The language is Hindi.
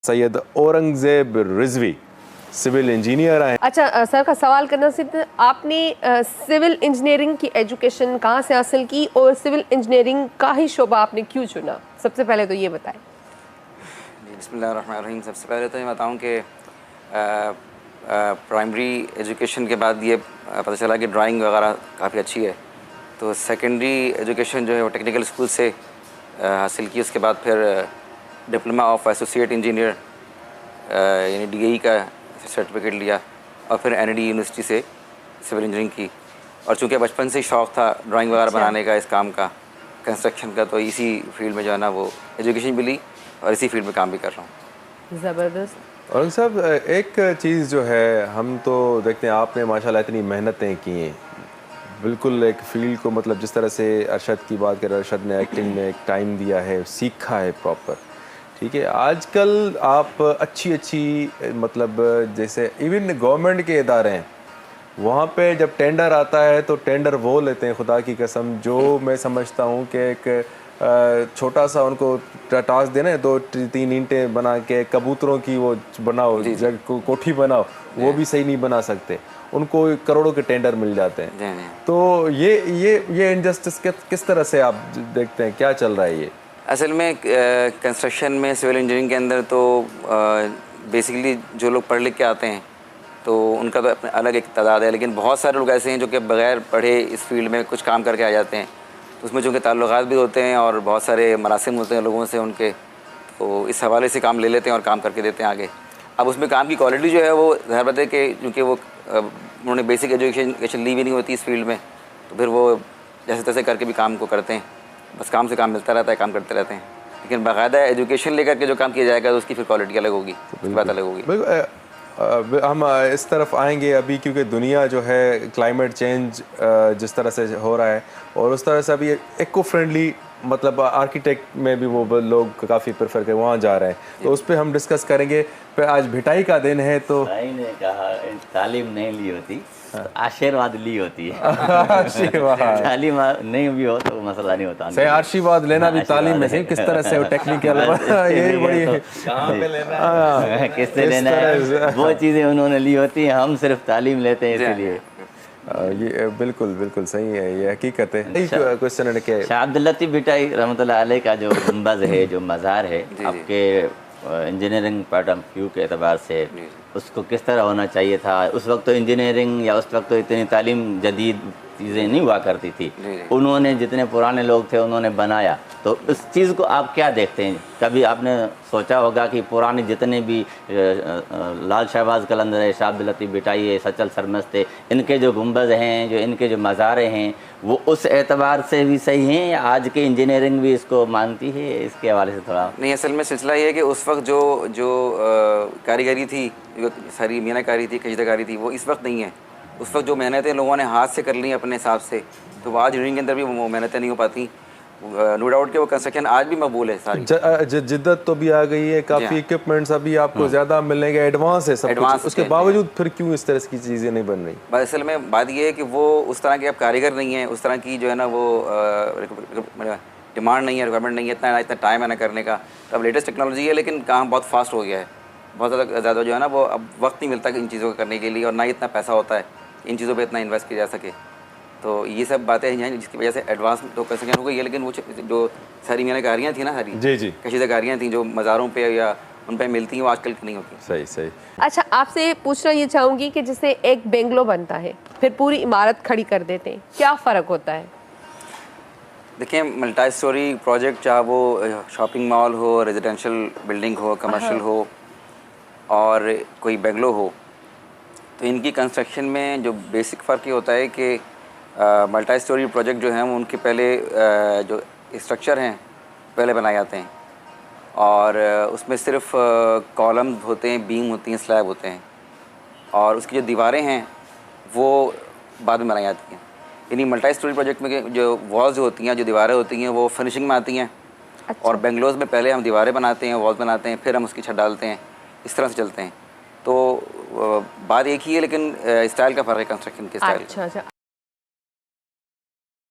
सैयद औरंगज़ेब रिजवी सिविल इंजीनियर हैं। अच्छा सर का सवाल करना सिर्फ, आपने सिविल इंजीनियरिंग की एजुकेशन कहाँ से हासिल की और सिविल इंजीनियरिंग का ही शोबा आपने क्यों चुना? सबसे पहले तो ये बताएं। बिस्मिल्लाहिर्रहमानिर्रहीम। सबसे पहले तो ये बताऊँ कि प्राइमरी एजुकेशन के बाद ये पता चला कि ड्राइंग वगैरह काफ़ी अच्छी है, तो सेकेंडरी एजुकेशन जो है वो टेक्निकल स्कूल से हासिल की। उसके बाद फिर डिप्लोमा ऑफ एसोसिएट इंजीनियर यानी DAE का सर्टिफिकेट लिया और फिर NID यूनिवर्सिटी से सिविल इंजीनियरिंग की। और चूँकि बचपन से ही शौक़ था ड्राइंग वगैरह बनाने का, इस काम का, कंस्ट्रक्शन का, तो इसी फील्ड में जो है ना वो एजुकेशन मिली और इसी फील्ड में काम भी कर रहा हूँ। ज़बरदस्त। और साहब एक चीज़ जो है, हम तो देखते हैं आपने माशाल्लाह इतनी मेहनतें की हैं, बिल्कुल एक फील्ड को, मतलब जिस तरह से अरशद की बात करें, अरशद ने एक्टिंग में एक टाइम दिया है, सीखा है प्रॉपर, ठीक है। आजकल आप अच्छी मतलब जैसे इवन गवर्नमेंट के इदारे हैं, वहाँ पे जब टेंडर आता है तो टेंडर वो लेते हैं, खुदा की कसम, जो मैं समझता हूँ कि एक छोटा सा उनको टास्क देना है, 2-3 ईंटें बना के कबूतरों की वो बनाओ, जग कोठी बनाओ, वो भी सही नहीं बना सकते, उनको करोड़ों के टेंडर मिल जाते हैं। तो ये इनजस्टिस किस तरह से आप देखते हैं, क्या चल रहा है ये? असल में कंस्ट्रक्शन में, सिविल इंजीनियरिंग के अंदर तो बेसिकली जो लोग पढ़ लिख के आते हैं तो उनका तो अपने अलग एक तादाद है, लेकिन बहुत सारे लोग ऐसे हैं जो कि बग़ैर पढ़े इस फील्ड में कुछ काम करके आ जाते हैं। तो उसमें चूँकि ताल्लुकात भी होते हैं और बहुत सारे मरासिम होते हैं लोगों से उनके, तो इस हवाले से काम ले लेते हैं और काम करके देते हैं आगे। अब उसमें काम की क्वालिटी जो है वो ज़ाहिर बात है कि क्योंकि वो उन्होंने बेसिक एजुकेशन ली भी नहीं होती इस फील्ड में, तो फिर वो जैसे तैसे करके भी काम को करते हैं, बस काम से काम मिलता रहता है, काम करते रहते हैं। लेकिन बाकायदा एजुकेशन लेकर के जो काम किया जाएगा तो उसकी फिर क्वालिटी अलग होगी, उसकी बात अलग होगी। हम इस तरफ आएंगे अभी, क्योंकि दुनिया जो है क्लाइमेट चेंज जिस तरह से हो रहा है और उस तरह से अभी इको फ्रेंडली, मतलब आर्किटेक्ट में भी वो लोग काफ़ी प्रेफर कर वहाँ जा रहे हैं, तो उस पर हम डिस्कस करेंगे। पर आज भिटाई का दिन है तो भाई ने कहा तालीम नहीं ली होती तो आशीर्वाद ली होती है। आशीर्वाद तालीम नहीं भी हो तो मसला नहीं होता। सही, आशीर्वाद लेना भी तालीम में सही, किस तरह से वो टेक्निकल ये बड़ी कहाँ पे लेना है, किससे लेना है, वो चीज़ें उन्होंने ली होती हैं, हम सिर्फ तालीम लेते हैं इसलिए। ये बिल्कुल सही है, ये हकीकत है। क्वेश्चन है कि शाह अब्दुल लतीफ़ भिटाई रहमतुल्लाह अलैह का जो गुंबद है, जो मज़ार है, आपके इंजीनियरिंग पॉइंट ऑफ व्यू के एतबार से उसको किस तरह होना चाहिए था? उस वक्त तो इंजीनियरिंग या उस वक्त तो इतनी तालीम जदीद चीज़ें नहीं हुआ करती थी, उन्होंने जितने पुराने लोग थे उन्होंने बनाया, तो इस चीज़ को आप क्या देखते हैं? कभी आपने सोचा होगा कि पुराने जितने भी लाल शहबाज कलंदर है, शाह अब्दुल लतीफ़ भिटाई है, सचल सरमस थे, इनके जो गुंबद हैं, जो इनके जो मज़ारे हैं, वो उस एतबार से भी सही हैं या आज के इंजीनियरिंग भी इसको मानती है? इसके हवाले से थोड़ा। नहीं, असल में सिलसिला ये है कि उस वक्त जो कारीगरी थी, सारी मीनाकारी थी, कशीदाकारी थी, वो इस वक्त नहीं है। उस वक्त जो मेहनतें लोगों ने हाथ से कर ली अपने हिसाब से, तो वो आज इंजीनियरिंग के अंदर भी वो मेहनतें नहीं हो पाती। नो डाउट कि वो कंस्ट्रक्शन आज भी मकबूल है सारी। जिद्दत तो भी आ गई है, काफ़ी इक्विपमेंट्स अभी आपको ज़्यादा मिलेंगे, एडवांस है सब कुछ, उसके बावजूद फिर क्यों इस तरह की चीज़ें नहीं बन रही? बस असल में बात ये है कि वो उस तरह के अब कारीगर नहीं हैं, उस तरह की जो है ना वो डिमांड नहीं है, रिक्वायरमेंट नहीं है, इतना टाइम है ना करने का। तो अब लेटेस्ट टेक्नोलॉजी है, लेकिन काम बहुत फास्ट हो गया है, बहुत ज़्यादा जो है ना वो अब वक्त नहीं मिलता इन चीज़ों को करने के लिए, और ना ही इतना पैसा होता है इन चीज़ों पे इतना इन्वेस्ट किया जा सके। तो ये सब बातें हैं जिसकी वजह से एडवांस तो कंस्ट्रक्शन हो गई है, लेकिन वो जो सारी मीनाकारियाँ थी ना, सारी जी कशीदाकारियाँ थी जो मज़ारों पे या उन पे मिलती हैं, वो आजकल की नहीं होती। सही। अच्छा, आपसे पूछना ये चाहूँगी कि जैसे एक बेंगलो बनता है फिर पूरी इमारत खड़ी कर देते हैं, क्या फ़र्क होता है? देखिए, मल्टी स्टोरी प्रोजेक्ट, चाहे वो शॉपिंग मॉल हो, रेजिडेंशियल बिल्डिंग हो, कमर्शियल हो और कोई बेंगलो हो, तो इनकी कंस्ट्रक्शन में जो बेसिक फ़र्क ये होता है कि मल्टी स्टोरी प्रोजेक्ट जो हैं उनके पहले जो स्ट्रक्चर हैं पहले बनाए जाते हैं, और उसमें सिर्फ कॉलम होते हैं, बीम होती हैं, स्लैब होते हैं, और उसकी जो दीवारें हैं वो बाद में बनाई जाती हैं। यानी मल्टी स्टोरी प्रोजेक्ट में जो वॉल्स जो होती हैं, जो दीवारें होती हैं, वो फिनिशिंग में आती हैं। अच्छा। और बेंगलोज में पहले हम दीवारें बनाते हैं, वॉल्स बनाते हैं, फिर हम उसकी छत डालते हैं, इस तरह से चलते हैं। तो बात एक ही है, लेकिन स्टाइल का फ़र्क है कंस्ट्रक्शन के स्टाइल। अच्छा।